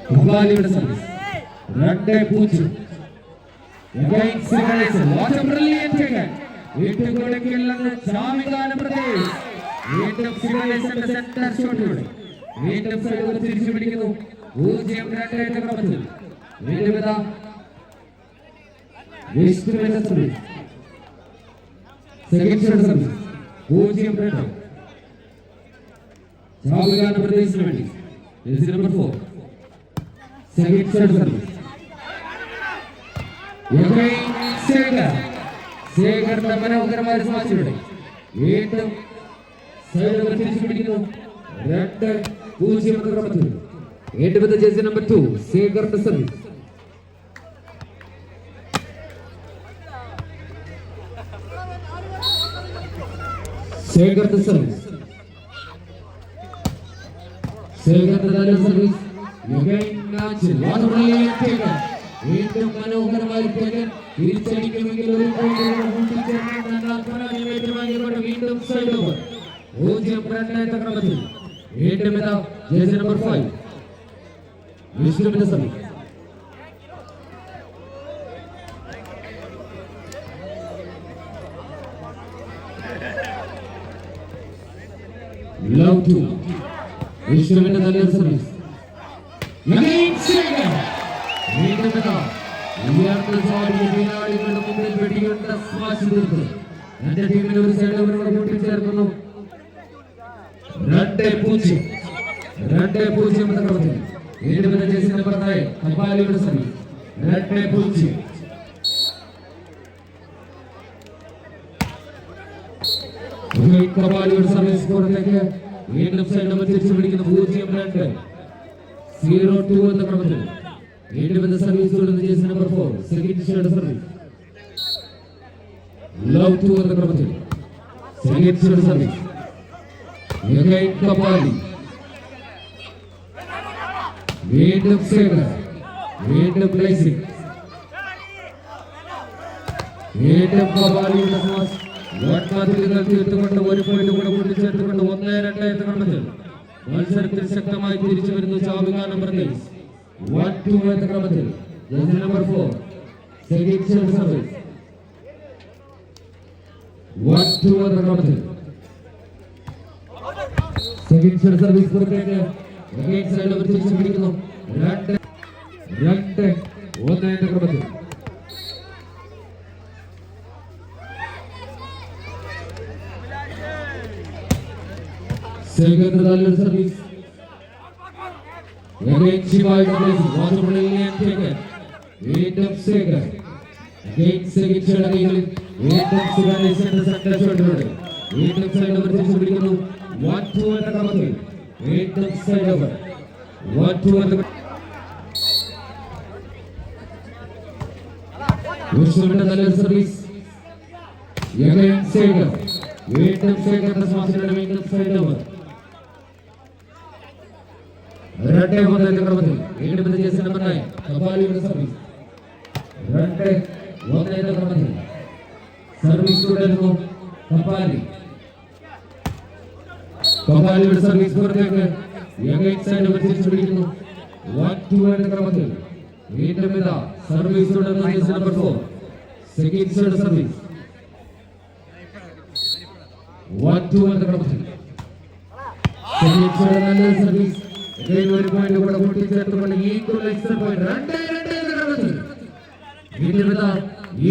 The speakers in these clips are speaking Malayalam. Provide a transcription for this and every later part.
കവാലിയുടെ service 2-0. Against Sigalesen, what a brilliant taken. വീണ്ടും കൊടുക്കില്ലെന്ന് ജാമികാന പ്രദേശ്. വീണ്ടും സിഗലേശന്റെ സെന്റർ ഷോട്ടിലൂടെ വീണ്ടും സൈഡ് തിരിച്ചു പിടിക്കുന്നു. 0-2 എന്ന ക്രമത്തിൽ വീണ്ടും ഇതാ west service. Second shot service 0-2. ജാമികാന പ്രദേശിന് വേണ്ടി നമ്പർ 4 സെക്കൻഡ് ഷോട്ട് സർവീസ്. ശേഖറിന്റെ മനോഹരമായ സ്മാഷിലൂടെ വീണ്ടും സൈഡ് തിരിച്ചു പിടിക്കുന്നു. 2-0 എന്ന ക്രമത്തിൽ വീണ്ടും ജേഴ്സി നമ്പർ 2 ശേഖറിന്റെ സർവീസ്. ശേഖറിന്റെ സർവീസ്. ശേഖറിന്റെ സർവീസ്. വീണ്ടും മനോഹരമായ തിരിച്ചടിക്കുമെങ്കിൽ ഒരു വീണ്ടും സൈഡ് ഓവർ 0-2 എന്ന ക്രമത്തിൽ വീണ്ടും ഇതാ ജേഴ്സി നമ്പർ 5 വിഷ്ണുവിന്റെ സർവീസ്. ലവ് ടു വിഷ്ണുവിന്റെ നല്ലൊരു സർവീസ്. വീണ്ടും ഇതാ എന്റെ ടീമിന് ഒരു സൈഡ് ഓവർ കൂട്ടിച്ചേർക്കുന്നു. 2-0 എന്ന ക്രമത്തിൽ വീണ്ടും ജേഴ്സി നമ്പർ 9 കവാലിയുടെ സർവീസ്. 2-0. കവാലിയുടെ സർവീസ് സ്കോറിലേക്ക് വീണ്ടും സൈഡ് നമ്പർ തിരിച്ചു പിടിക്കുന്നു. 0-2 എന്ന ക്രമത്തിൽ വീണ്ടും service jersey number 4 second shot service. Love 2 എന്ന ക്രമത്തിൽ സെക്കൻഡ് ഷോട്ട് സർവീസ്. കവാലി വീണ്ടും സേവർ വീണ്ടും പ്ലേസിംഗ് വീണ്ടും കവാലിയുടെ തീർത്തുകൊണ്ട് ഒരു പോയിന്റ് കൂടെ കൂട്ടിച്ചേർത്തുകൊണ്ട് 1-2 എന്ന ക്രമത്തിൽ മത്സരത്തിൽ ശക്തമായി തിരിച്ചു വരുന്നു. ചാവിക നമ്പർ 1-2 എന്ന ക്രമത്തിൽ jersey number 4 second shot service. 1-2 എന്ന ക്രമത്തിൽ സെക്കൻഡ് ഷോട്ട് സർവീസ് പുറത്തേക്ക് സൈഡ് ഓവർ തിരിച്ചു പിടിക്കുന്നു. 2-1 എന്ന ക്രമത്തിൽ ശേഖറിന്റെ നല്ലൊരു സർവീസ്. വീണ്ടും ശേഖർ വീണ്ടും സൈഡ് ഓവർ തിരിച്ചു പിടിക്കുന്നു. 1-2 എന്ന ക്രമത്തിൽ വീണ്ടും സൈഡ് ഓവർ 1-2 എന്ന വിഷ്ണുവിന്റെ നല്ലൊരു സർവീസ്. ശേഖർ വീണ്ടും ശേഖറിന്റെ സ്മാഷിലൂടെ വീണ്ടും സൈഡ് ഓവർ 2-1 എന്ന ക്രമത്തിൽ വീണ്ടും ജേഴ്സി നമ്പർ 9 കവാലിയുടെ സർവീസ്. 2-1 എന്ന ക്രമത്തിൽ സർവീസ് തുടരുന്നു. കവാലിയുടെ സർവീസ് പുറത്തേക്ക് സൈഡ് ഓവർ തിരിച്ചു പിടിക്കുന്നു. 1-2 എന്ന ക്രമത്തിൽ വീണ്ടും ഇതാ സർവീസ് തുടരുന്നു. Jersey number 4 second shot service. 1-2 എന്ന ക്രമത്തിൽ സെക്കൻഡ് ഷോട്ട് നല്ലൊരു സർവീസ്. ഒരു പോയിന്റ് കൂടെ കൂട്ടിച്ചേർത്തുകൊണ്ട് ഈക്വലൈസർ പോയിന്റ് 2-2 എന്ന ക്രമത്തിൽ വീണ്ടും ഇതാ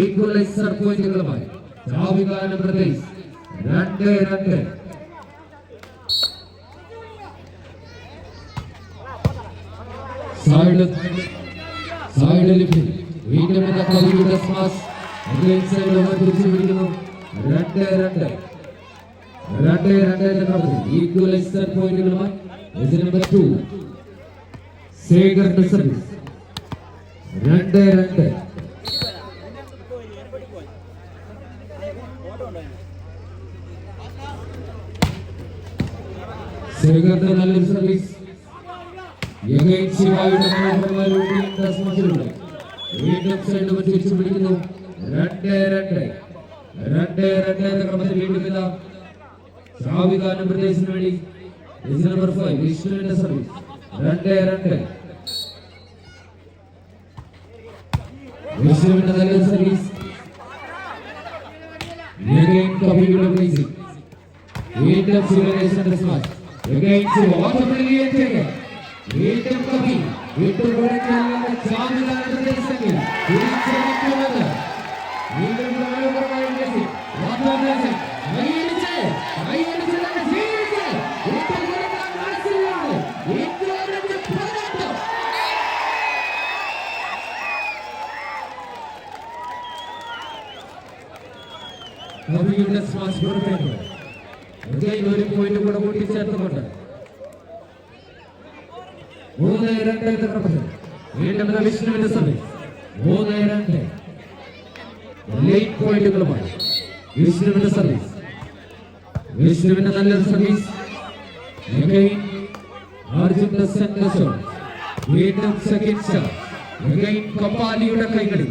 ഈക്വലൈസർ പോയിന്റുകളുമായി ചാവിക നമ്പർ 2-2. സൈഡ് ലിഫ്റ്റ് വീണ്ടും കവാലിയുടെ സ്മാഷ് സൈഡ് ഓവർ തിരിച്ചു പിടിക്കുന്നു. 2-2 എന്ന ക്രമത്തിൽ ഈക്വലൈസർ പോയിന്റുകളുമായി ജേഴ്സി നമ്പർ 2 ശേഖറിന്റെ സർവീസ്. 2-2 ശേഖറിന്റെ നല്ലൊരു സർവീസ്. വീണ്ടും സൈഡ് തിരിച്ചു പിടിക്കുന്നു. 2-2 ക്രമത്തിൽ വീണ്ടും ഇതാ ഷാവിഖാൻ പ്രദേശിന് വേണ്ടി നമ്പർ 5 വിഷ്ണുവിന്റെ സർവീസ്. 2-2 വിഷ്ണുവിന്റെ നല്ല സർവീസ്. വീണ്ടും സിവിലൈസേഷന്റെ സ്മാഷ്. വീണ്ടും കവി വിട്ടുകൊടുക്കാനുള്ള ഷാവിഖാൻ പ്രദേശത്തിൽ തിരിച്ചടിക്കുന്നത്. വീണ്ടും കവിയുടെ സ്മാഷ് പുറത്തേക്ക് ഒരു പോയിന്റ് കൂടെ കൂട്ടിച്ചേർത്തുകൊണ്ട് 3-2 വീണ്ടും വിഷ്ണുവിന്റെ സർവീസ്. 3-2 ലൈറ്റ് പോയിന്റുകളുമായി വിഷ്ണുവിന്റെ സർവീസ്. വിഷ്ണുവിന്റെ നല്ലൊരു സർവീസ്. അർജുന്റെ സെന്റർ ഷോട്ട്. വീണ്ടും സെക്കൻഡ് ഷോട്ട്. കപാലിയുടെ കൈകളിൽ.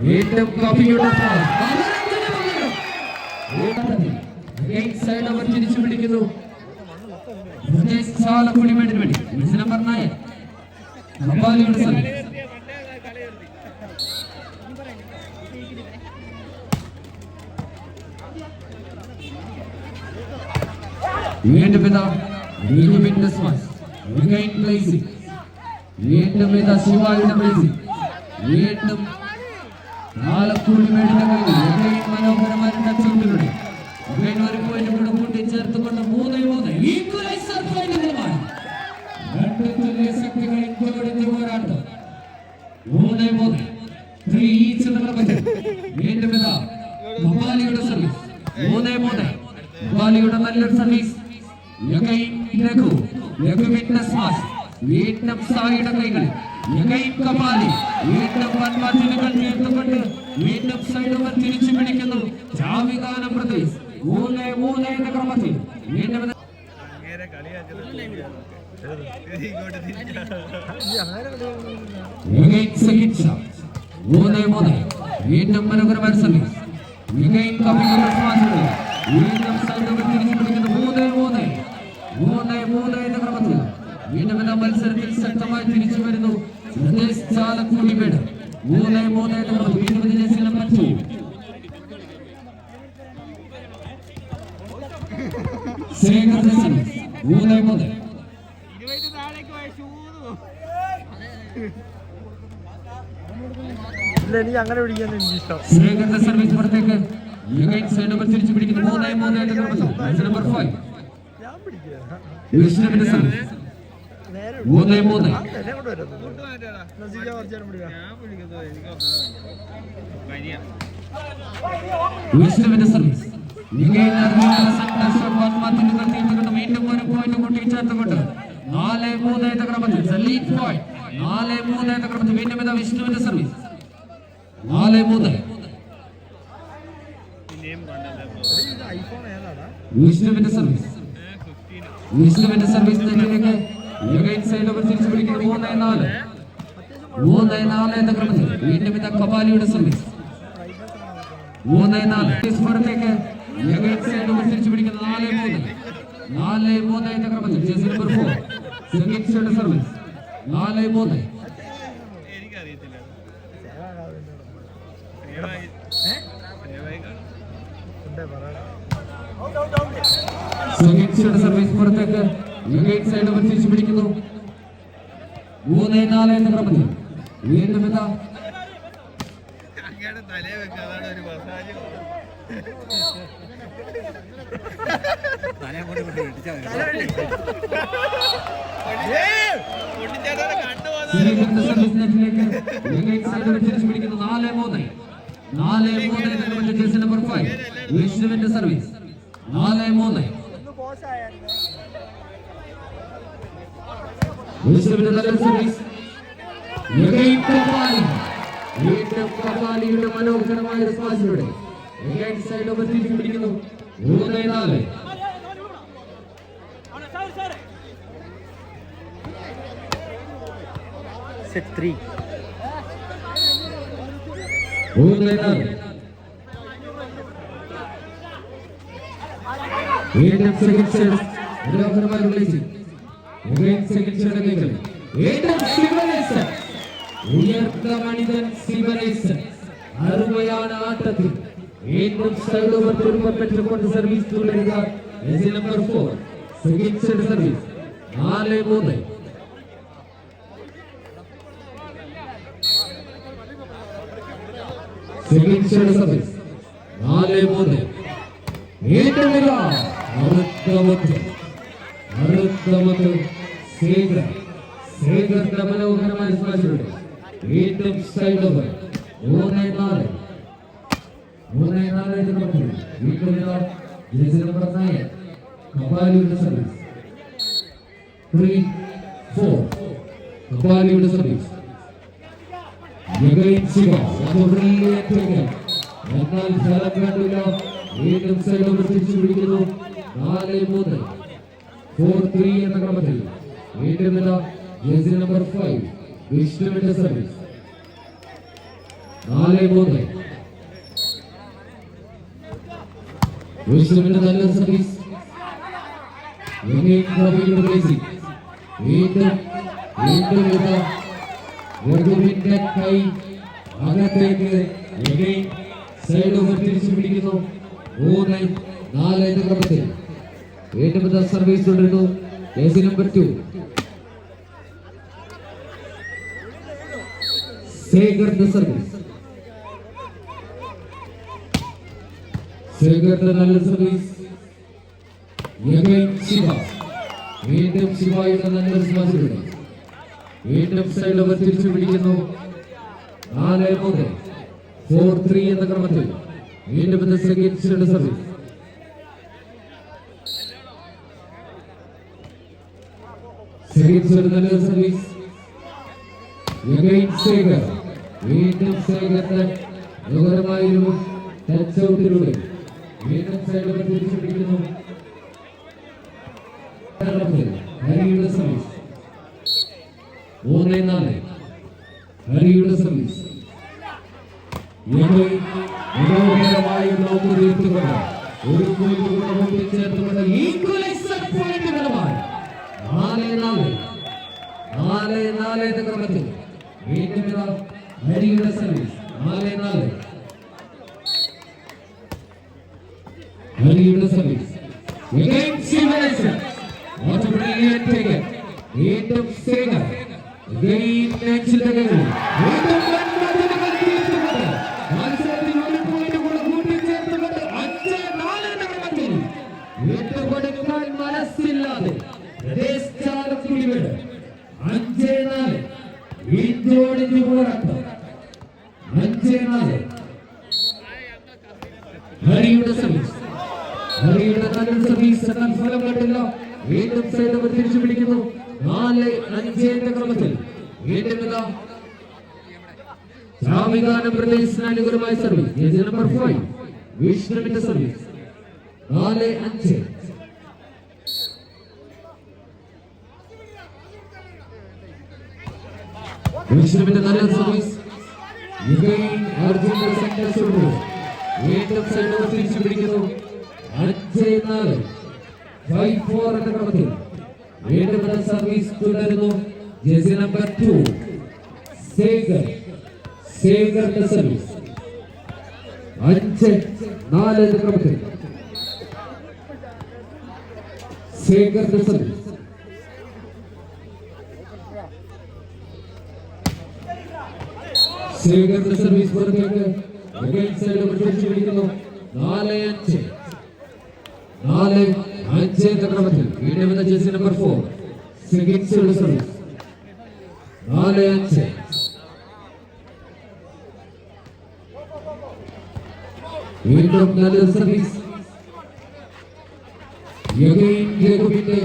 വീണ്ടും കവിയുടെ സൈഡ് അവർ തിരിച്ചു പിടിക്കുന്നു. കുളിമേടിന് വേണ്ടി നമ്പർ 9 കപാലിയുടെ സർവീസ്. വീണ്ടും ഇതാ വീണ്ടും സ്മാഷ്. വീണ്ടും ഇതാ ശിവായുടെ പ്ലേസിംഗ്. വീണ്ടും ആലക്കുളിമേടിന്റെ കൈകളിൽ മനോഹരമായ ടച്ചിലൂടെ ഒരു പോയിന്റ് കൂടെ കൂട്ടിച്ചേർത്തുകൊണ്ട് 3-3 ഈക്വലൈസർ ഫൈനലുമാണ്. രണ്ട് തുല്യ ശക്തികളിൽ കൊലൊടുത്തി പോരാട്ടം. 3-3 3 ഈച്ച് എന്ന ക്രമത്തിൽ വീണ്ടും ഇതാ കപാലിയുടെ സർവീസ്. 3-3 കപാലിയുടെ നല്ലൊരു സർവീസ്. രഘുവിന്റെ സ്മാഷ്. വീണ്ടും സായിയുടെ കൈകളിൽ. കപാലി വീണ്ടും വൻവാതിലുകൾ ചേർത്തുകൊണ്ട് വീണ്ടും സൈഡ് ഓവർ തിരിച്ചു പിടിക്കുന്നു. ഷാവിഖാൻ പ്രദേശ് 3-3 എന്ന ക്രമത്തിൽ വീണ്ടും 3-3 വീണ്ടും മനോഹരമായ സർവീസ്. കപിലിന്റെ സ്മാഷുകൾ. വീണ്ടും സൈഡ് ഓവർ തിരിച്ചു പിടിക്കുന്നു. 3-3 എന്ന ക്രമത്തിൽ വീണ്ടും എന്ന മത്സരത്തിൽ ശക്തമായി തിരിച്ചു വരുന്നു. ചാലക്കുടിമേട് 3-3 എന്ന ക്രമത്തിൽ വീണ്ടും ജേഴ്സി നമ്പർ 2 ശ്രീകൃഷ്ണ സർവീസ്. 3-3 അങ്ങനെ പിടിക്കാൻ ഇഷ്ടം. ശ്രീകൃഷ്ണ സർവീസ് പുറത്തേക്ക് സൈഡ് ഓവർ തിരിച്ചു പിടിക്കുന്നു. 3-3 എന്ന ക്രമത്തിൽ നമ്പർ 5 വിഷ്ണുവിന്റെ സർവീസ്. 3-3 വിഷ്ണുവിന്റെ സർവീസ്. വീണ്ടും ഒരു പോയിന്റ് കൂട്ടിച്ചേർത്തുകൊണ്ട് 4-3 എന്ന ക്രമത്തിൽ 4-3 എന്ന ക്രമത്തിൽ വീണ്ടും ഇതാ വിഷ്ണുവിന്റെ സർവീസ്. 4-3 വിഷ്ണുവിന്റെ സർവീസ്. വിഷ്ണുവിന്റെ സർവീസ് സൈഡ് ഓവർ തിരിച്ചു പിടിക്കുന്നു. 3-4 എന്ന ക്രമത്തിൽ വീണ്ടും ഇതാ കപാലിയുടെ സർവീസ്. 3-4 പുറത്തേക്ക് സൈഡ് ഓവർ തിരിച്ചു പിടിക്കുന്നു. 4-3 എന്ന ക്രമത്തിൽ jersey number 4 second service. 4-3 second service പുറത്തേക്ക് സൈഡ് ഓവർ തിരിച്ചു പിടിക്കുന്നു. 3-4 എന്ന ക്രമത്തിൽ വീണ്ടും ഇതാ സർവീസ് നെറ്റിലേക്ക് സൈഡ് ഓവർ തിരിച്ചു പിടിക്കുന്നു. 4-3 എന്ന ക്രമത്തിൽ ജേഴ്സി നമ്പർ 5 വിഷ്ണുവിന്റെ സർവീസ്. 4-3 വിഷ്ണുവിന്റെ നല്ല സർവീസ്. കപാലിയുടെ മനോഹരമായ സ്മാഷിലൂടെ സൈഡ് ഓവർ തിരിച്ചു പിടിക്കുന്നു. 3-4 സെറ്റ് 3. വീണ്ടും സെക്കൻഡ് ഷോട്ട് മനോഹരമായി വിളിച്ചു. സെക്കൻഡ് ഷോട്ട് വീണ്ടും ശിവനേശൻ ഉയർത്ത മണിതൻ ശിവനേശൻ അറുപയാണ് ആട്ടത്തിൽ വീണ്ടും സൈഡ് ഓവർ പെട്ടുകൊണ്ട് സർവീസ് തുടരുക. Number 4 second shot service 4-3. Second shot service 4-3. വീണ്ടും ശേഖറിന്റെ മനോഹരമായ സ്മാഷിലൂടെ വീണ്ടും സൈഡ് ഓവർ 3-4. വീണ്ടും നമ്പർ 9 കപാലിയുടെ സർവീസ് 3-4. കപാലിയുടെ സർവീസ് എന്നാൽ ഫലം കണ്ടില്ല. വീണ്ടും സൈഡ് ഓവർ തിരിച്ചു പിടിക്കുന്നു. 4-3 4-3 എന്ന ക്രമത്തിൽ വീണ്ടും ജേഴ്സി നമ്പർ 5 വിഷ്ണുവിന്റെ സർവീസ് 4-3. വിഷ്ണുവിന്റെ നല്ല സർവീസ് വീണ്ടും രഘുവിന്റെ കൈ അകത്തേക്ക് സൈഡ് ഓവർ തിരിച്ചു പിടിക്കുന്നു. 3-4 എന്ന ക്രമത്തിൽ വീണ്ടും സർവീസ് തുടരുന്നു. ജേഴ്സി നമ്പർ 2 ശേഖറിന്റെ സർവീസ്. ശേഖറിന്റെ നല്ല സർവീസ് ശിവ. വീണ്ടും ശിവയുടെ നല്ലൊരു സ്മാഷിലൂടെ വീണ്ടും സൈഡ് ഓവർ തിരിച്ചു പിടിക്കുന്നു. 4-3 4-3 എന്ന ക്രമത്തിൽ വീണ്ടും സെക്കൻഡ് ഷോട്ട് സർവീസ് നല്ലൊരു സർവീസ് ശേഖർ. വീണ്ടും ശേഖറിന്റെ മനോഹരമായൊരു ടച്ച് ഔട്ടിലൂടെ വീണ്ടും സൈഡ് ഓവർ തിരിച്ചു പിടിക്കുന്നു. ഹരിയുടെ സർവീസ് 3-4. ഹരിയുടെ സർവീസ് മനോഹരമായി ബ്ലോക്ക് തീർത്തുകൊണ്ട് ഒരു പോയിന്റ് ചേർത്തുകൊണ്ട് ഈക്വലൈസർ പോയിന്റ് നിലവാരം 4-4 എന്ന ക്രമത്തിൽ വീണ്ടും ഹരിയുടെ സർവീസ് 4-4. ഹരിയുടെ സർവീസ് വീണ്ടും ശേഖർ മനസ്സില്ലാതെ 5-4 വീണ്ടോടിഞ്ഞു പോരാട്ടം 5-4. ഹരിയുടെ സർവീസ് ഹരിയുടെ നല്ല സർവീസ് എന്നാൽ ഫലം കണ്ടില്ല. വീണ്ടും സൈഡ് ഓവർ തിരിച്ചു പിടിക്കുന്നു. 4-5 എന്ന ക്രമത്തിൽ വീണ്ടും ജാമികാനം പ്രദേശിന് അനുകൂലമായ സർവീസ് ജേഴ്സി നമ്പർ 5 വിഷ്ണുവിന്റെ സർവീസ് 4-5. വിഷ്ണുവിന്റെ നല്ല സർവീസ് അർജുന്റെ സെന്റർ വീണ്ടും സൈഡ് ഓവർ തിരിച്ചു പിടിക്കുന്നു. 5-4 5-4 എന്ന ക്രമത്തിൽ വീണ്ടും സർവീസ് തുടരുന്നു. ജേഴ്സി നമ്പർ 2 ശേഖറിന്റെ സർവീസ് 5-4 എന്ന ക്രമത്തിൽ ശേഖറിന്റെ സർവീസ് ശേഖറിന്റെ സർവീസ് പുറത്തേക്ക് സൈഡ് ഓവർ തിരിച്ചു പിടിക്കുന്നു. 4-5 എന്ന ക്രമത്തിൽ വീണ്ടും ജേഴ്സി നമ്പർ 4 സെക്കൻഡ് സർവീസ് 4-5. വീണ്ടും നല്ലൊരു സർവീസ് രഘുവിന്റെ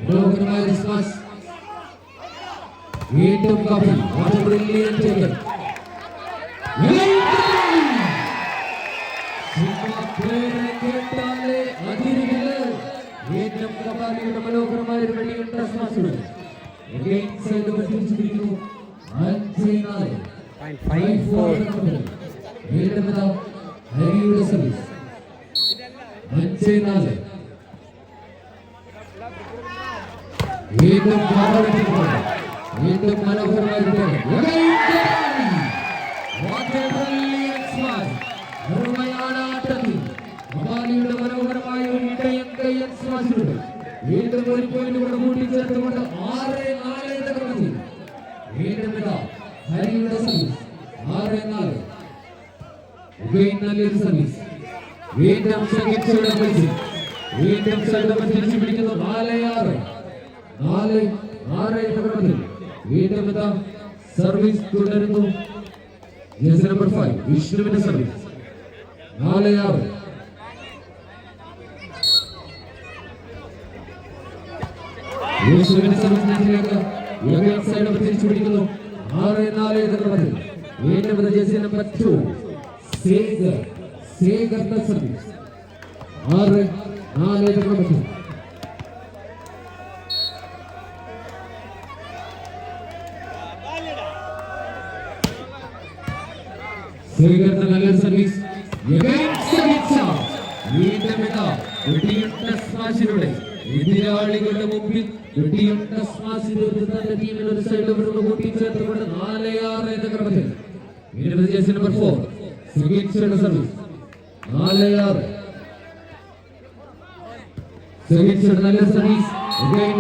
മനോഹരമായ സ്മാഷ് വീണ്ടും കപിൽ മനോഹരമായ ഒരു വെടിയുണ്ട സ്മാഷ് 5-4 വീണ്ടും ഇതാ ഹരിയുടെ സർവീസ് 5-4 വീണ്ടും വീണ്ടും മനോഹരമായിട്ട് അബാലിയുടെ മനോഹരമായ ഒരു ഇടയൻ സ്മാഷിലൂടെ വീണ്ടും ഒരു പോയിന്റ് കൂടെ കൂട്ടിച്ചേർത്തുകൊണ്ട് 6-4 തകർത്തി വീണ്ടും ഇതാ ഹരിയുടെ സർവീസ് 6-4 നല്ലൊരു സർവീസ് വീണ്ടും വീണ്ടും തിരിച്ചു പിടിക്കുന്നു 4-6 തകർത്തി വീണ്ടും ഇതാ സർവീസ് തുടരുന്നു ജേഴ്സി നമ്പർ 5 വിഷ്ണുവിന്റെ സർവീസ് 4-6 വിഷ്ണുവിന്റെ സർവീസിലേക്ക് സൈഡ് തിരിച്ചു പിടിക്കുന്നു 6-4 തകർത്തി വീണ്ടും ഇതാ ജേഴ്സി നമ്പർ 2 സേഗറിന്റെ സർവീസ് 6-4 തകർത്തി സേഗറിന്റെ നല്ല സർവീസ് എതിരാളികളുടെ മുമ്പിൽ തന്റെ ടീമിൽ ഒരു സൈഡ് കൂട്ടിച്ചേർത്തുകൊണ്ട് 4-6 തകർത്തി വീണ്ടും ജേഴ്സി നമ്പർ 4 സർവീസ് 4-6 നല്ല സർവീസ്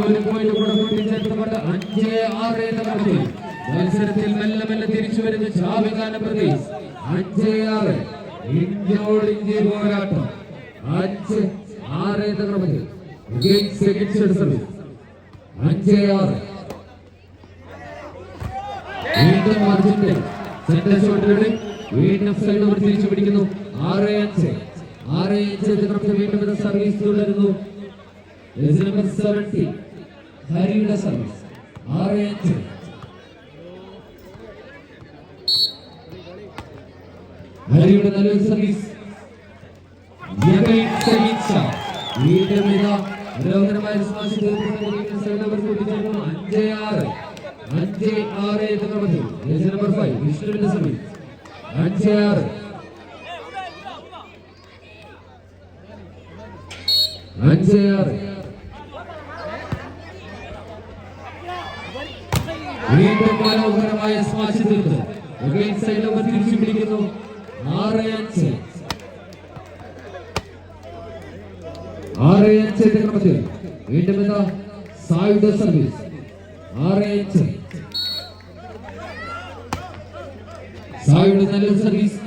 ഒരു പോയിന്റ് കൂടെ കൂട്ടിച്ചേർത്തുകൊണ്ട് 5-6 തകർത്തി മത്സരത്തിൽ മെല്ലെ തിരിച്ചു വരുന്ന ചാവികാന പ്രദേശ് 5-6 ഇഞ്ചോടിഞ്ച് പോരാട്ടം 5-6 തകർത്തി സർവീസ് 5-6 വീണ്ടും അർജുന്റെ സെന്റർ ഷോട്ടിലൂടെ വീണ്ടും സൈഡ് ഓവർ തിരിച്ചു പിടിക്കുന്നു 6-5 തകർത്തി വീണ്ടും സർവീസ് തുടരുന്നു നമ്പർ 70 ഹരിയുടെ സർവീസ് 6-5 ഹരിയുടെ നല്ലൊരു സർവീസ് വീണ്ടും ഇതാ മനോഹരമായ സ്മാഷ് കൂട്ടിച്ചേർക്കുന്നു 5-6 തകർത്തി ജേഴ്സി നമ്പർ 5 വിഷ്ണുവിന്റെ സർവീസ് 5-6 വീണ്ടും മനോഹരമായ സ്മാഷ് തീർത്ത് സൈഡ് ഓവർ തിരിച്ചു പിടിക്കുന്നു 6-5 തകർത്തി വീണ്ടും ഇതാ സായുടെ സർവീസ് 6-5 സായുടെ നല്ല സർവീസ്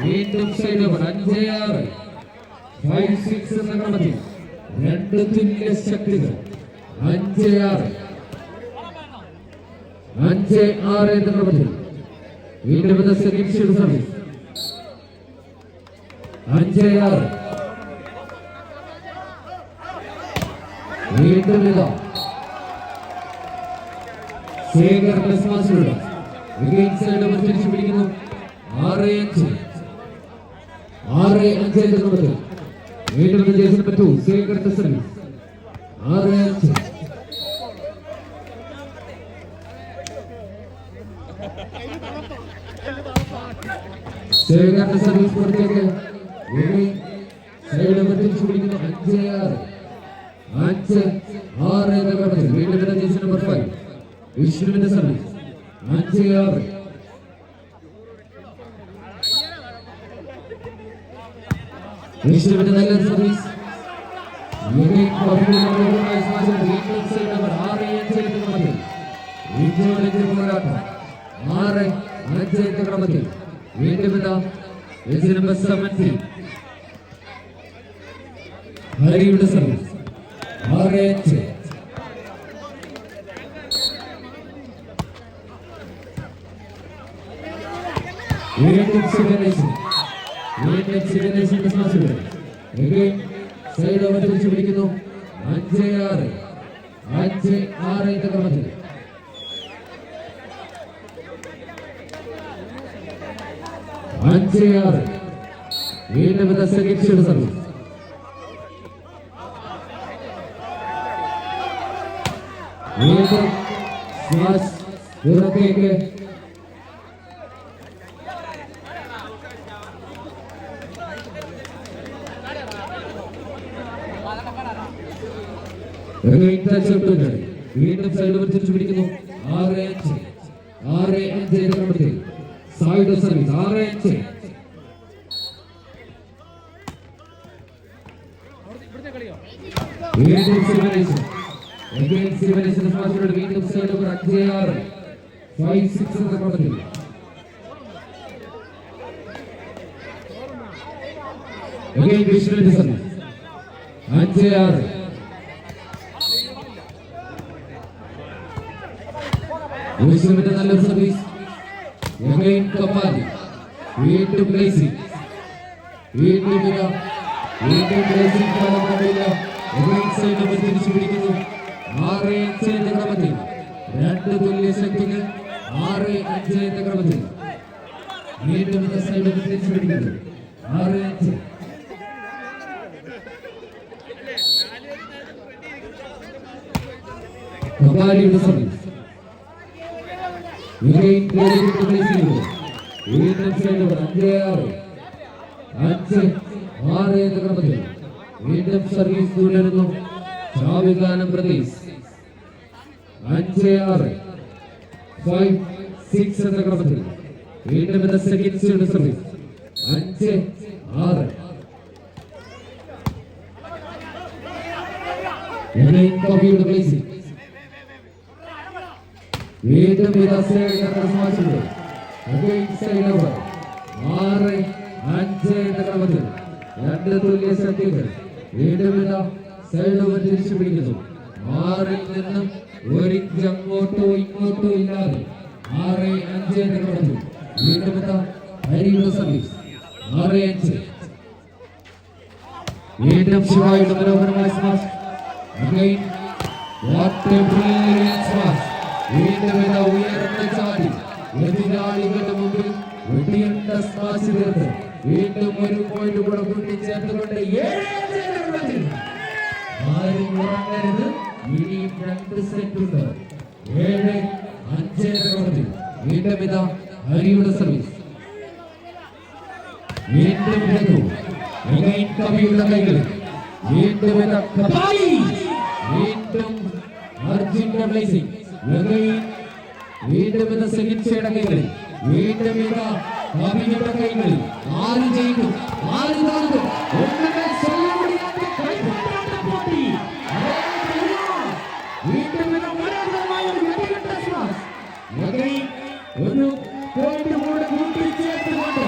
വീണ്ടും സൈഡ് ഓവർ 5-6 5-6 തകർത്തി രണ്ട് തുല്യ ശക്തികൾ 5-6 തകർത്തി വീണ്ടും ഇതാ സെക്കൻഡ് സർവീസ് 5-6 വീണ്ടും ഇതാ ശേഖറിന്റെ സ്മാഷിലൂടെ സൈഡ് ഓവർ തിരിച്ചു പിടിക്കുന്നു 6-5 തകർത്തി വീണ്ടും ജേഴ്സി നമ്പർ 2 ശേഖറിന്റെ സർവീസ് 6-5 ശേഖറിന്റെ സർവീസ് പുറത്തേക്ക് സൈഡ് ഓവർ തിരിച്ചു പിടിക്കുന്നു 5-6 തകർത്തി വീണ്ടും ജേഴ്സി നമ്പർ 5 വിഷ്ണുവിന്റെ സർവീസ് 5-6 വിഷ്ണുവിന്റെ നല്ല സർവീസ് പോരാട്ടം 6-5 തകർത്തി വീണ്ടും ഇതാ ജേഴ്സി നമ്പർ 70 ഹരിയുടെ സർവീസ് 6-5 വീണ്ടും സൈഡ് ഓവർ തിരിച്ചു പിടിക്കുന്നു 5-6 തകർത്തി വീണ്ടും സെക്കൻഡ് സർവീസ് വീണ്ടും പുറത്തേക്ക്. വീണ്ടും സൈഡ് തിരിച്ചു പിടിക്കുന്നു. 6-5 സൈഡ് സർവീസ്. 6-5 വീണ്ടും സിവിലൈസേഷൻ വീണ്ടും സൈഡ് 5-6 5-6 എന്ന ക്രമത്തിൽ. സർവീസ് 5-6. നല്ലൊരു സർവീസ്. കപ്പാലി വീണ്ടും പ്ലേസിംഗ്. വീണ്ടും തിരിച്ചു പിടിക്കുന്നു. 6-5 എന്ന ക്രമത്തിൽ. 2 തുല്യ ശക്തികൾ. 6-5 എന്ന ക്രമത്തിൽ. വീണ്ടും സൈഡ് തിരിച്ചു പിടിക്കുന്നു. 6-5. കപ്പാലിയുടെ സർവീസ്. വീണ്ടും സൈഡ് 5-6 എന്ന ക്രമത്തിൽ. വീണ്ടും സർവീസ് തുടരുന്നു. ചാവികാനം പ്രദേശ് 5-6 5-6 എന്ന ക്രമത്തിൽ. വീണ്ടും സെക്കൻഡ് സർവീസ് 5-6. കവിയുടെ പ്ലേസിംഗ്. വീണ്ടും 6-5 എന്ന ക്രമത്തിൽ. 2 തുല്യ ശക്തികൾ. വീണ്ടും സൈഡ് തിരിച്ചു പിടിക്കുന്നു. 6-ൽ നിന്നും ഒരിഞ്ച് അങ്ങോട്ടോ ഇങ്ങോട്ടോ ഇല്ലാതെ 6-5 എന്ന ക്രമത്തിൽ. വീണ്ടും ഹരിയുടെ സർവീസ് 6-5. വീണ്ടും ശിവായുടെ മനോഹരമായ സ്മാഷ്. വീണ്ടും ഉയർന്ന ചാടി എതിരാളികളുടെ മുമ്പിൽ വെടിയുണ്ട സ്മാഷ് തീർത്ത് വീണ്ടും ഒരു പോയിന്റ് കൂടെ കൂട്ടിച്ചേർത്തുകൊണ്ട് 7 ആരും ഉറങ്ങരുത്. ഇനിയും 2 സെറ്റ് ഉണ്ട്. 7-5 എന്ന ക്രമത്തിൽ. വീണ്ടും ഹരിയുടെ സർവീസ്. വീണ്ടും കവിയുടെ കൈകളിൽ. വീണ്ടും വീണ്ടും അർജുന്റെ പ്ലേസിംഗ്. വീണ്ടും സെലിൻഷയുടെ കൈകളിൽ. വീണ്ടും കവിയുടെ കൈകളിൽ. 6 ജയിക്കും 6 തോൽക്കും. ഒരു പോയിന്റ് കൂടെ കൂട്ടിച്ചേർത്തുകൊണ്ട്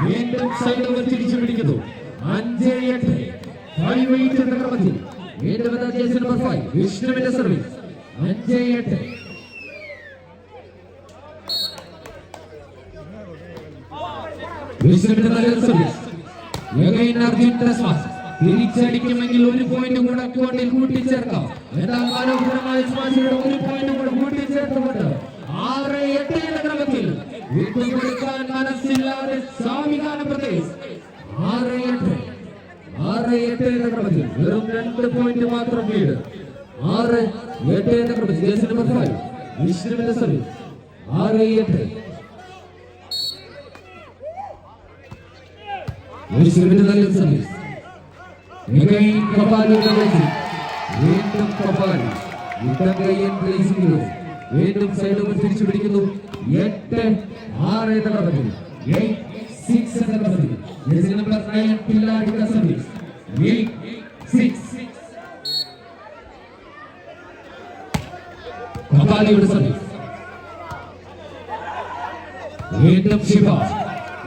വീണ്ടും സൈഡ് തിരിച്ചു പിടിക്കുന്നു. 5-8 5-8 എന്ന ക്രമത്തിൽ. വീണ്ടും ജേഴ്സി നമ്പർ 5 വിഷ്ണുവിന്റെ സർവീസ്. 5-8. വിഷ്ണുവിന്റെ നല്ലൊരു സർവീസ്. തിരിച്ചടിക്കുമെങ്കിൽ ഒരു പോയിന്റ് കൂടെ അക്കൗണ്ടിൽ കൂട്ടിച്ചേർക്കാം. എന്നാൽ മനോഹരമായ സ്മാഷിലൂടെ ഒരു പോയിന്റ് കൂടെ കൂട്ടിച്ചേർത്തുകൊണ്ട് 6-8 എന്ന ക്രമത്തിൽ വിട്ടുകൊടുക്കാൻ മനസ്സില്ലാതെ സ്വാമികാന പ്രദേശ് 6-8 എന്ന ക്രമത്തിൽ. വെറും 2 പോയിന്റ് മാത്രം ലീഡ്. 6-8 എന്ന ക്രമത്തിൽ. ജേഴ്സി നമ്പർ 5 വിഷ്ണുവിന്റെ സർവീസ്. 6-8. വിഷ്ണുവിന്റെ നല്ലൊരു സർവീസ്. വീണ്ടും കപാലി വീണ്ടും സൈഡ് തിരിച്ചു പിടിക്കുന്നു. 8-6 എന്ന ക്രമത്തിൽ. 8-6 എന്ന ക്രമത്തിൽ. ജേഴ്സി നമ്പർ 9 പിള്ളാടിയുടെ സർവീസ്. 8-6. കപാലിയുടെ സർവീസ്. വീണ്ടും ശിവ.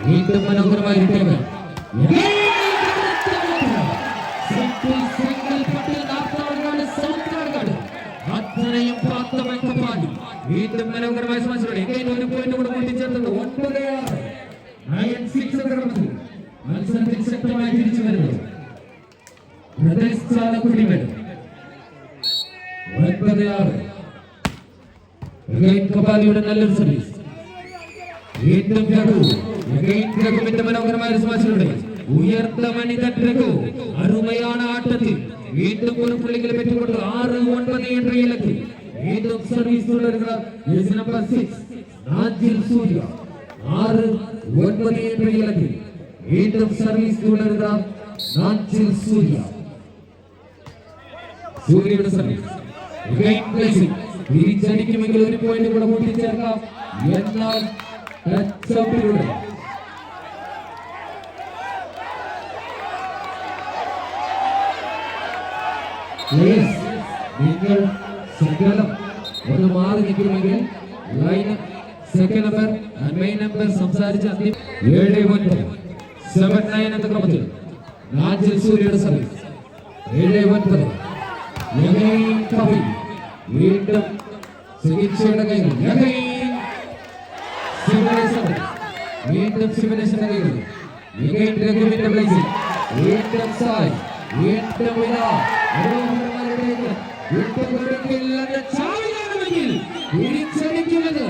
വീണ്ടും മനോഹരമായ റിട്ടേൺ. അത്രയും പ്രാപ്തമായ കപാലി. വീണ്ടും മനോഹരമായ സ്മാഷിലൂടെ ഒരു പോയിന്റ് കൂടെ കൂട്ടിച്ചേർത്തുണ്ട്. 9-6 9-6 എന്ന ക്രമത്തിൽ. മത്സരം ശക്തമായി തിരിച്ചു വരുന്നു. ബ്രദേഴ്സ് ചാലക്കുടിമേട് 9-6. കപാലിയുടെ നല്ലൊരു സർവീസ്. വീണ്ടും രഘുവിന്റെ മനോഹരമായ സ്മാഷിലൂടെ ഉയർത്ത മണിതൻ രഘു അരുമയാണ് ആട്ടത്തിൽ. വീണ്ടും ഒരു പുള്ളികൾ പെറ്റുകൊണ്ട് 6-9 എൻട്രിയിലെത്തി. വീണ്ടും സർവീസ് തുടരുക നമ്പർ 6 നാജിൽ സൂര്യ. 6-9 എൻട്രിയിലെത്തി. വീണ്ടും സർവീസ് തുടരുക നാജിൽ സൂര്യ. സൂര്യയുടെ സർവീസ് തിരിച്ചടിക്കുമെങ്കിൽ ഒരു പോയിന്റ് കൂടെ കൂട്ടിച്ചേർക്കാം. എന്നാൽ ടച്ച് ഔട്ടിലൂടെ നിങ്ങൾ സകലം ഒന്ന് മാറി നിൽക്കുമെങ്കിൽ line second number main number സംസാരിച്ച 7-9 എന്ന ക്രമത്തിൽ നാജിൽ സൂര്യയുടെ സർവീസ്. 7-9 വീണ്ടും ചികിത്സയുടെ കൈകൾ വീണ്ടും ശിവനേശന്റെ കൈകൾ രഘുവിന്റെ പ്ലേസിൽ വീണ്ടും സായ് വീണ്ടും തിരിച്ചടിക്കുന്നത്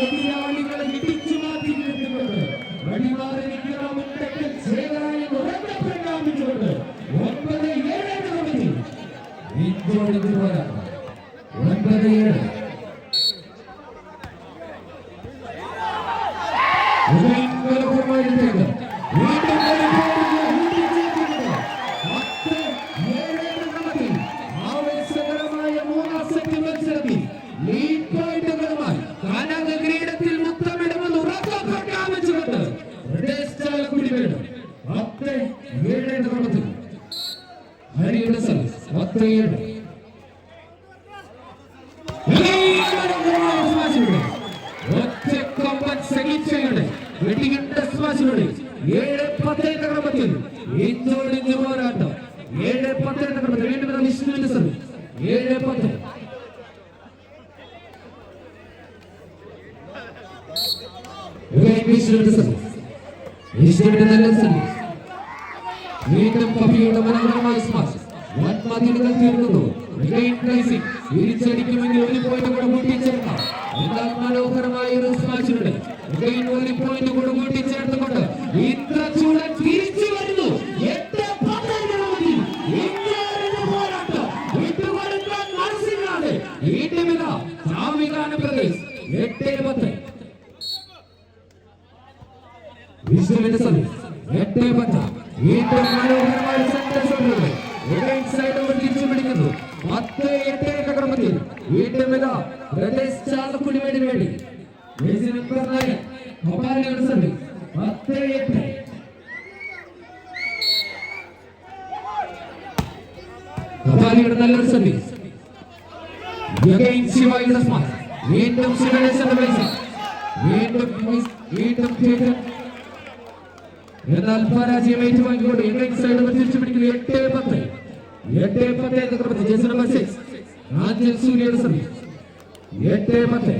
എതിരാളികളെ ഇടിച്ചു മാറ്റി നിർത്തിക്കൊണ്ട് വഴിമാറി നിൽക്കണമെങ്കിൽ ചേരായി പ്രഖ്യാപിച്ചുകൊണ്ട് 9-7 ഇഞ്ചോടിച്ചു പോരാ. 9-7 ആവേശകരമായ 3 സെറ്റ് മത്സരത്തിൽ ലീഡ് പോയിന്റുകളുമായി കാനാക ക്രീഡത്തിൽ മുത്തമിടുമെന്ന് ഉറപ്പ് പ്രഖ്യാപിച്ചുകൊണ്ട് ചാലക്കുടിമേട് 10-7 ക്രമത്തിൽ ഹരിയുടെ സർവീസ്. 10-7 ഒറ്റക്കൊമ്പൻ സഹിച്ചയുടെ വെടികെട്ട സ്മാഷിലൂടെ 7-10 ക്രമത്തിൽ ഇഞ്ചോടിഞ്ച് പോരാട്ടം. 7-10 ക്രമത്തിൽ വീണ്ടും വിഷ്ണുവിന്റെ സർവീസ്. 7-10 വീണ്ടും കപിയുടെ മനോഹരമായ സ്മാഷ്. വൻമതിലുകൾ തീർക്കുന്നു. തിരിച്ചടിക്കുമെങ്കിൽ ഒരു പോയിന്റ് കൂടെ കൂട്ടിച്ചേർക്കാം. എന്നാൽ മനോഹരമായ ഒരു സ്മാഷിലൂടെ ഒരു പോയിന്റ് കൂടെ കൂട്ടിച്ചേർത്തുകൊണ്ട് ഇന്ദ്രചൂടൻ തിരിച്ചു വരുന്നു. 8-10 പോരാട്ടം വിട്ടുകൊടുക്കാൻ മനസ്സിലാതെ വീണ്ടുമില്ല ചാവികാന പ്രദേശ്. 8-10 വിഷ്ണുവിന്റെ സർവീസ്. 8-10 വീണ്ടും മനോഹരമായ സെന്റർ സർവീസ്. സൈഡ് ഓവർ തിരിച്ചു പിടിക്കുന്നു. 10-8 ക്രമത്തിൽ വീണ്ടും ബ്രദേഴ്സ് ചാലക്കുടിമേടിന് വേണ്ടി നമ്പർ 9 കപാലിയുടെ സർവീസ്. 10-8 കപാലിയുടെ നല്ലൊരു സർവീസ്. ശിവയുടെ സ്മാഷ്. വീണ്ടും ശിവനേശന്റെ പ്ലേസിൽ. വീണ്ടും എന്നാൽ പരാജയം ഏറ്റുവാങ്ങിക്കൊണ്ട് ഇംഗ്ലീഷ് സൈഡ് തിരിച്ചു പിടിക്കുന്നു. 8-10 എന്ന ക്രമത്തിൽ ജേഴ്സി നമ്പർ 6 നാജിൽ സൂര്യയുടെ സർവീസ്. 8-10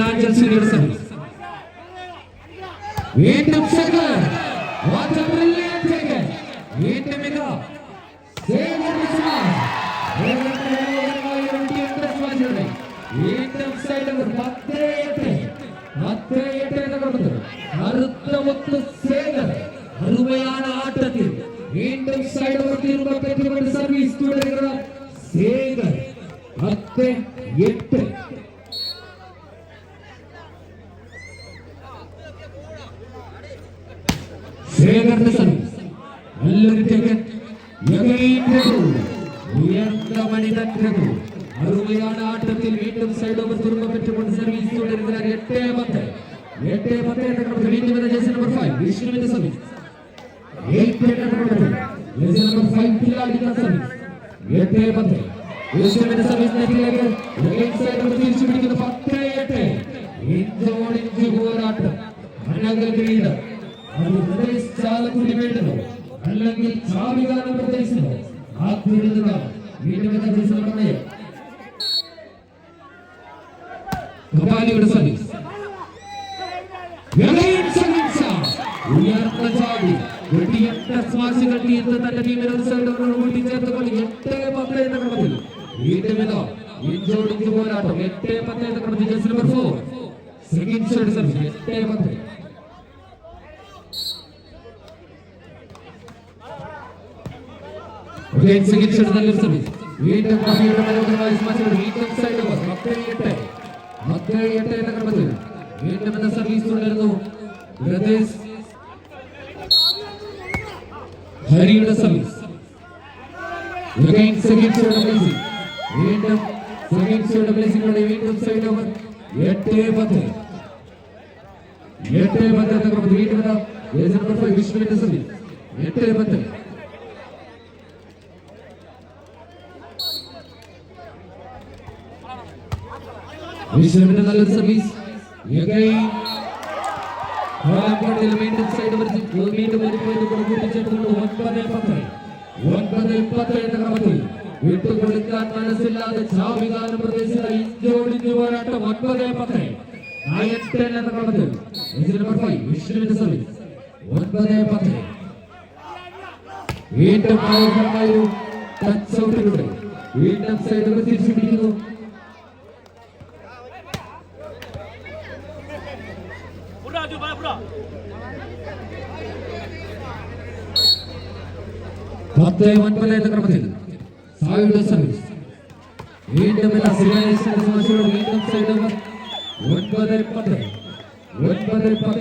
നാജിൽ സൂര്യയുടെ സർവീസ്. വീണ്ടും വീണ്ടും സൈഡ് 10-8 എന്ന ക്രമത്തിൽ അറുത്തമുത്ത് സേവർ അറുമയാണ് ആട്ടത്തിൽ. വീണ്ടും സൈഡ് പെറ്റുകൊണ്ട് സർവീസ് തുടരുക സേവർ. 10-8 സേവറിന്റെ സർവീസ്. നല്ലൊരു ടേക്കൻ. ഉയർന്ന മണിതൻ രഘു അറുമയാണ് ആട്ടത്തിൽ. വീണ്ടും സൈഡ് ഓവർ തുറന്നു പെറ്റുകൊണ്ട് സർവീസ് തുടരുക 8-10 എന്ന ക്രമത്തിൽ വീണ്ടും ജേഴ്സി നമ്പർ 5 വിഷ്ണുവിന്റെ സർവീസ്. 8 എന്ന ക്രമത്തിൽ ജേഴ്സി നമ്പർ 5 പിള്ളാടിയുടെ സർവീസ്. 8-10 വിഷ്ണുവിന്റെ സർവീസ് നെറ്റിലേക്ക് സൈഡ് ഓവർ തിരിച്ചു പിടിക്കുന്നു. 10-8 ഇഞ്ചോടിഞ്ച് പോരാട്ടം. അനകൽ കിരീടം അത് പ്രദേശ് ചാലക്കുടി വേണ്ടതോ അല്ലെങ്കിൽ ചാവികാനം പ്രദേശമോ ആദ്യം വീണ്ടും കപാലിയുടെ സർവീസ് ഉയർന്ന ചാടി വെട്ടിയെട്ട സ്മാശുകൾക്ക് ഇന്ന് തന്റെ ടീമിനെ കൂട്ടിച്ചേർത്തുകൊണ്ട് 8-10 എന്ന ക്രമത്തിൽ വീണ്ടും ഇഞ്ചോടിഞ്ച് പോരാട്ടം 8-10 എന്ന ക്രമത്തിൽ jersey number 4 second shot service 8-10 second shot നല്ലൊരു സർവീസ് വീണ്ടും കബീറുടെ മനോഹരമായ സ്മാശുകൾ വീണ്ടും സൈഡ് ഓവർ 10-8 എന്ന ക്രമത്തിൽ വീണ്ടും എന്ന സർവീസ് തുടരുന്നു ബ്രദേഴ്സ് ഹരിയുടെ സർവീസ് സെക്കൻഡ് ഷോട്ട് ബ്ലേസിംഗ് വീണ്ടും സെക്കൻഡ് ഷോട്ട് ബ്ലേസിംഗിലൂടെ വീണ്ടും സൈഡ് ഓവർ 8-10 എന്ന ക്രമത്തിൽ വീണ്ടും ജേഴ്സി നമ്പർ 5 വിഷ്ണുവിന്റെ സർവീസ് 8-10 വിഷ്ണുവിന്റെ നല്ലൊരു സർവീസ് വീണ്ടും സൈഡ് വീണ്ടും ഒരു പോയിന്റ് കൂടെ കൂട്ടിച്ചേർത്തുകൊണ്ട് 9-10 എന്ന ക്രമത്തിൽ വിട്ടുകൊടുക്കാൻ മനസ്സില്ലാതെ ചാവികാനം പ്രദേശത്ത് ഇഞ്ചോടിഞ്ച് പോരാട്ടം 9-10 എന്ന ക്രമത്തിൽ നമ്പർ 5 വിഷ്ണുവിന്റെ സർവീസ് 9-10 വീണ്ടും മനോഹരമായൊരു ടച്ച് ഔട്ടിലൂടെ വീണ്ടും സൈഡ് തിരിച്ചു പിടിക്കുന്നു 10-9 എന്ന ക്രമത്തിൽ സായുടെ സർവീസ് വീണ്ടും വീണ്ടും സൈഡ് ഓവർ 9-10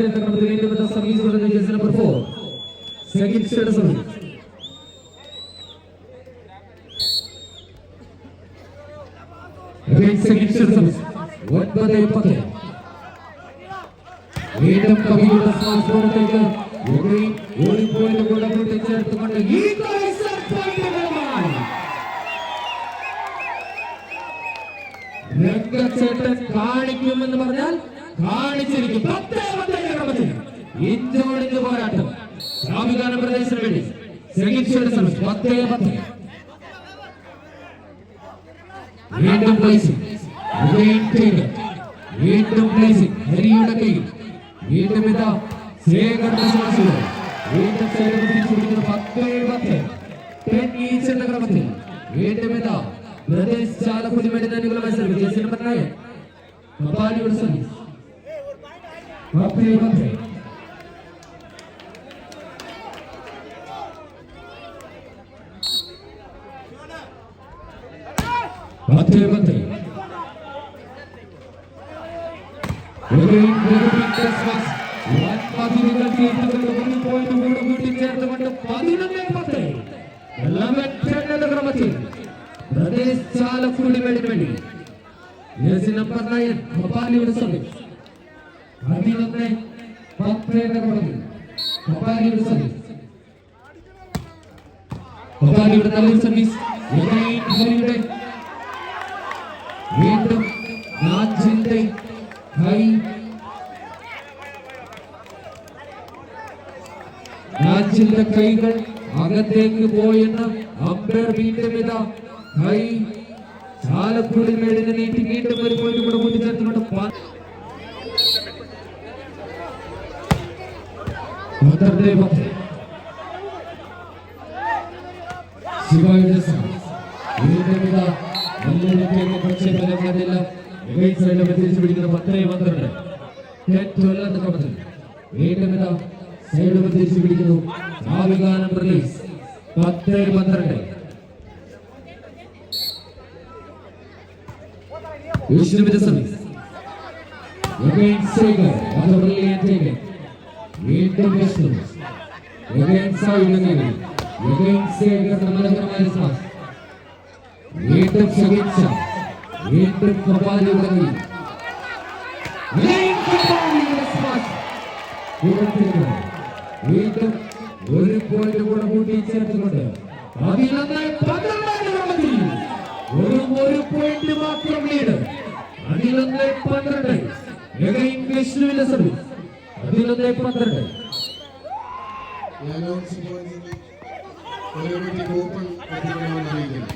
എന്ന ക്രമത്തിൽ വീണ്ടും service jersey number 4 second shot service second shot service 9-10 വീണ്ടും കബീറുടെ സ്മാർട്ട് ഓടിപ്പോയിട്ട് കൂടെ കൂട്ടിച്ചേർത്തുകൊണ്ട് രംഗച്ചേട്ടൻ കാണിക്കുമെന്ന് പറഞ്ഞാൽ കാണിച്ചിരിക്കും 10-10 ഇഞ്ചോടിഞ്ച് പോരാട്ടം ചാവികാനം പ്രദേശത്തിന് വേണ്ടി സെക്കൻഡ് ഷോട്ട് സർവീസ് 10-10 വീണ്ടും പ്ലേസിംഗ് വീണ്ടും പ്ലേസിംഗ് ഹരിയുടെ കയ്യിൽ വീണ്ടും ശേഖരന്റെ ശ്വാസങ്ങൾ വീണ്ടും തിരിച്ചുപിടിക്കുന്ന 10-10 എന്ന ക്രമത്തിൽ വീണ്ടും പ്രദേശ് ചാലക്കുടി വേണ്ടി അനുകൂല മത്സരം ജേഴ്സി നമ്പർ 9 കപാലിയുടെ സർവീസ് 10-10 പ്രദേശ് ചാലക്കുടി വേണ്ടി ജേഴ്സി നമ്പർ 9 കപാലിയുടെ സർവീസ് 11-10 എന്ന ക്രമത്തിൽ കപാലിയുടെ സർവീസ് കപാലിയുടെ നല്ലൊരു സർവീസ് ഹരിയുടെ വീണ്ടും നാജിന്റെ കൈ നാജിന്റെ കൈകൾ അകത്തേക്ക് പോയെന്ന് അമ്പയർ വീണ്ടും കൈ ചാലക്കുടി മേടിന് നീട്ടി വീണ്ടും ഒരു പോയിന്റ് കൂടെ കൂട്ടിച്ചേർത്തുകൊണ്ട് ശിവായുടെ തിരിച്ചു പിടിക്കുന്ന 10-12 വീണ്ടും സൈഡ് തിരിച്ചു പിടിക്കുന്നു ചാവികാനം റിലീസ് 10-12 വിഷ്ണുവിന്റെ സർവീസ് വീണ്ടും വിഷ്ണു വീണ്ടും ശകിച്ച വീണ്ടും കപാലിയുടെ വീണ്ടും ഒരു പോയിന്റ് കൂടെ കൂട്ടിച്ചേർത്തുകൊണ്ട് 11-12 ഒരു പോയിന്റ് മാത്രം ലീഡ് 11-12 വിഷ്ണുവിന്റെ സർവീസ് 11-12 ഈ അനൗൺസ് പോയിന്റിൽ കൊറിയോഗ്രാഫി കൂപ്പൺ എത്തിക്കണമെന്ന് അറിയിക്കുന്നു.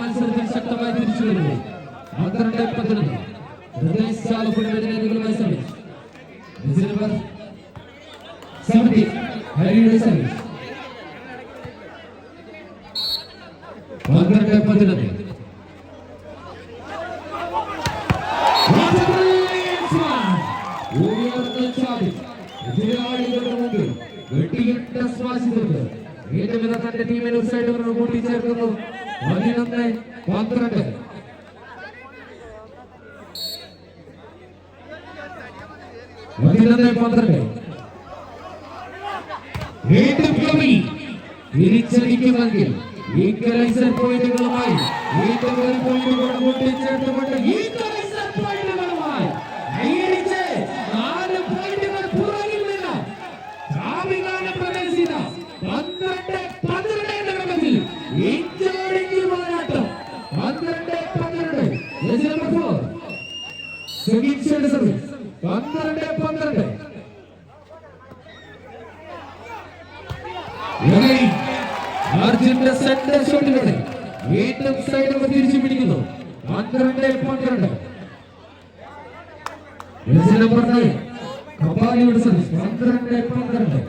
മത്സരത്തിൽ ശക്തമായി തിരിച്ചു വരുന്നു. 12-11 പ്രദേശ് ചാലക്കുടി സർവീസ് ഹരിയുടെ സർവീസ് 12-11 എതിരാളികളുടെ മുമ്പിൽ വെട്ടിയിട്ട ശ്വാസിതർക്ക് ഏറ്റവും തന്റെ ടീമിന് സൈഡ് കൂട്ടിച്ചേർക്കുന്നു. 11-12 തിരിച്ചടിക്കുമെങ്കിൽ ഈക്വലൈസർ പോയിന്റുകളുമായി ഏറ്റവും പോയിന്റുകൾ കൂട്ടിച്ചേർത്തുകൊണ്ട് ഈക്വലൈസർ പോയിന്റുകളുമായി 4 പോയിന്റുകൾ പുറകിൽ നിന്ന് ചാവികാന പ്രദേശിത 12-12 എന്ന ക്രമത്തിൽ ഇഞ്ചോടിഞ്ച് പോരാട്ടം. 12-12 സെഗിൻഷയുടെ സർവീസ് 12-12 അർജുന്റെ സെന്റർ ഷോട്ടിലൂടെ വീണ്ടും സൈഡ് തിരിച്ചു പിടിക്കുന്നു. 12-12 കപാലിയുടെ സർവീസ് 12-12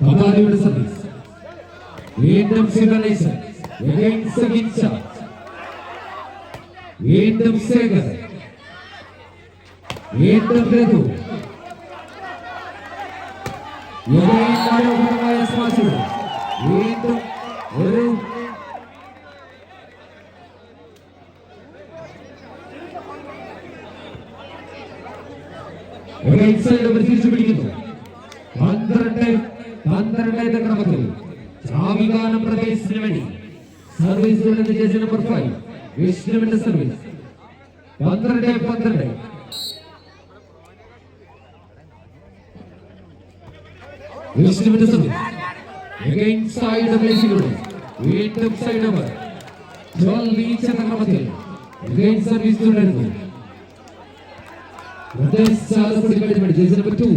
കപാലിയുടെ സർവീസ് വീണ്ടും സിഗനൈസർ വീണ്ടും ശേഖർ വീണ്ടും രഘു മനോഹരമായ സ്മാശുകൾ വീണ്ടും ഒരു തിരിച്ചു പിടിക്കുന്നു. 12-12 എന്ന ക്രമത്തിൽ ചാവികാന പ്രദേശത്തിന് വേണ്ടി സർവീസ് നമ്പർ 5 വിഷ്ണുവിന്റെ സർവീസ് 12-12 വിഷ്ണുവിന്റെ സർവീസ് സൈഡ് ബ്ലേസിലൂടെ വീണ്ടും സൈഡ് നമ്പർ 12 ഈച്ച് എന്ന ക്രമത്തിൽ സർവീസ് തുടരുന്നു. ജേഴ്സി നമ്പർ 2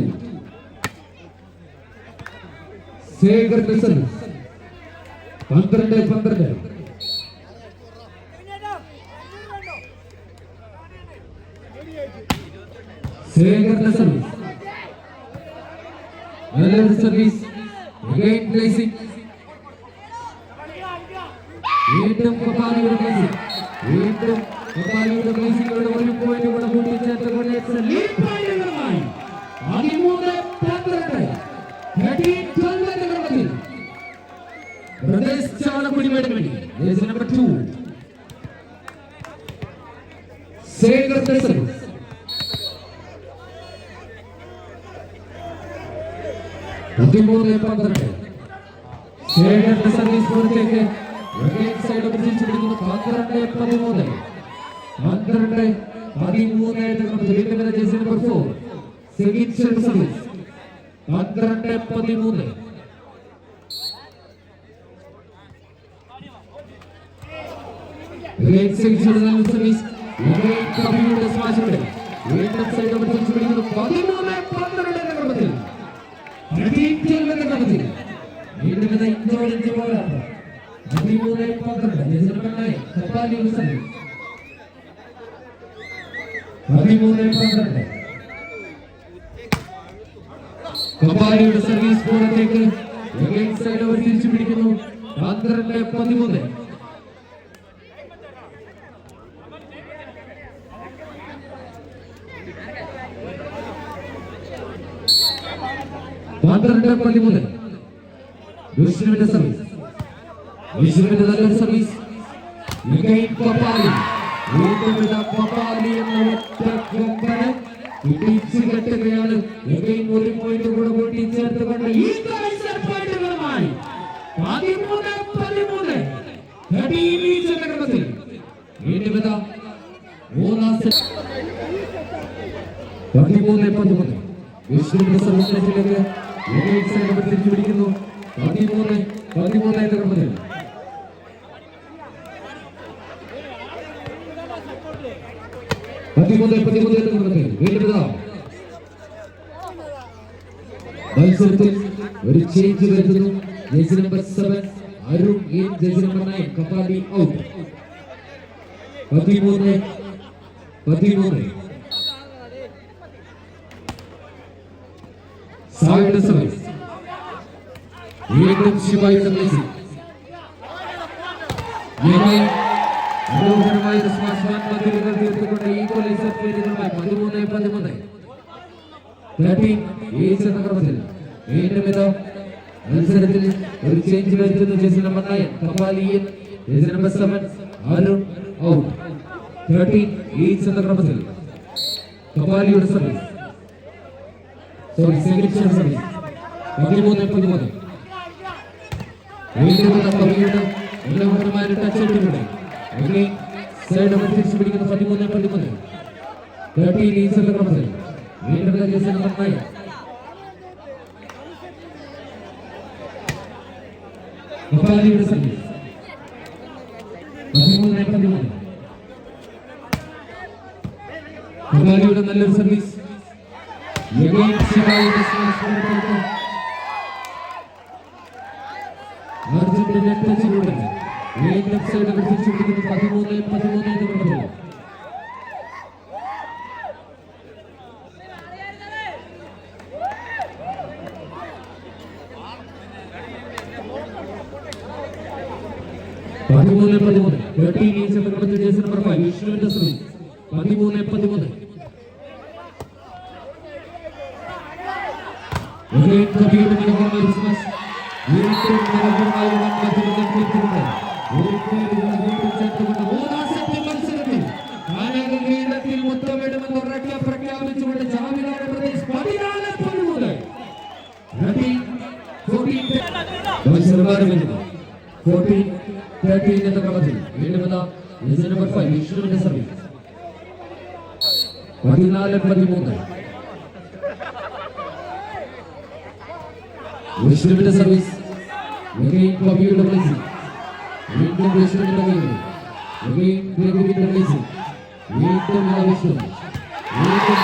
ശേഖറിന്റെ സർവീസ് 12-12 ശേഖറിന്റെ സർവീസ് നല്ലൊരു സർവീസ് പ്ലേസിംഗ് വീണ്ടും കപാലിയുടെ പ്ലേസിംഗ് വീണ്ടും കപാലിയുടെ പ്ലേസിംഗിലൂടെ ഒരു പോയിന്റ് കൂടെ കൂട്ടിച്ചേർത്തുകൊണ്ട് 13-12 പ്രദേശ് ചാലക്കുടി വേണ്ടി ജേഴ്സി നമ്പർ 2 ശേഖറിന്റെ സർവീസ് 13-12 ശേഖറിന്റെ സർവീസ് പുറത്തേക്ക് സൈഡ് തിരിച്ചു പിടിക്കുന്നു. 12-13 ജേഴ്സി നമ്പർ 4 സെഗിൻഷയുടെ സർവീസ് 12-13 സർവീസ് കപിയുടെ സ്മാഷിലൂടെ വീണ്ടും സൈഡ് തിരിച്ചു പിടിക്കുന്നു. 13-12 എന്ന ക്രമത്തിൽ വീണ്ടും ഇഞ്ചോടിഞ്ച് പോരാട്ടം. 13-12 കപാലിയുടെ സർവീസ് 13-12 കപാലിയുടെ സർവീസ് പുറത്തേക്ക് സൈഡ് തിരിച്ചു പിടിക്കുന്നു. 12-13 12-13 വിഷ്ണുവിന്റെ സർവീസ് വിഷ്ണുവിന്റെ നല്ലൊരു സർവീസ് കപാലി എന്ന ഇടിച്ചു കെട്ടുകയാണ്. ഒരു പോയിന്റ് കൂടെ കൂട്ടിച്ചേർത്തുകൊണ്ട് ഈ പോയിന്റുകളുമായി 13-13 വീണ്ടും മൂന്നാം 13-13 വിഷ്ണുവിന്റെ സർവീസിലേക്ക് തിരിച്ചു പിടിക്കുന്നു. 13 എന്ന ക്രമത്തിൽ 13 എന്ന ക്രമത്തിൽ വീണ്ടും മത്സരത്തിൽ ഒരു ചേഞ്ച് വരുത്തുന്നു. Jersey number 7 Arun in, jersey number 9 Kappali out. 13 സായുടെ സർവീസ്. വീണ്ടും ശിവായുടെ ബ്ലേസിംഗ്. മനോഹരമായ മതിലുകൾ തീർത്തുകൊണ്ട് ഈക്വലൈസർ പേരുകളുമായി 13 13 എന്ന ക്രമത്തിൽ വീണ്ടും ഇത് മത്സരത്തിൽ ഒരു ചേഞ്ച് വരുത്തുന്നു. ജേഴ്സി നമ്പർ 9 കപ്പാലിയൻ, ജേഴ്സി നമ്പർ 7 അരുൺ ഔട്ട്. 13 എന്ന ക്രമത്തിൽ കപ്പാലിയുടെ സർവീസ്, സെഗ്രിക്സിയുടെ സർവീസ്. 13 വീണ്ടും കപ്പാലിയുടെ മനോഹരമായ ടച്ച് ഔട്ടിലൂടെ സൈഡ് തിരിച്ചു പിടിക്കുന്ന 13 13 എന്ന ക്രമത്തിൽ വീണ്ടും ജേഴ്സി നമ്പർ 9 കപ്പാലിയുടെ സർവീസ്. 13 കപ്പാലിയുടെ നല്ലൊരു സർവീസ്. അർജന്റീന ടച്ചിലൂടെ വീണ്ടും സൈഡ് തിരിച്ചു പിടിക്കുന്നു. 13 എന്ന ക്രമത്തിൽ ജേഴ്സി നമ്പർ 5 വിഷ്ണുവിന്റെ സർവീസ്. 13 മുത്തമിടുമെന്ന് ഉറക്കെ പ്രഖ്യാപിച്ചുകൊണ്ട് ജാമിദാന പ്രദേശ് 14 എന്ന ക്രമത്തിൽ വീണ്ടും ജേഴ്സി നമ്പർ 5 വിഷ്ണുവിന്റെ സർവീസ്. 14 വിഷ്ണുവിന്റെ സർവീസ്. കവിയുടെ ബ്ലേസിംഗ്. വീണ്ടും വിഷ്ണുവിന്റെ ബ്ലേസിംഗ്. വീണ്ടും വിഷ്ണു. വീണ്ടും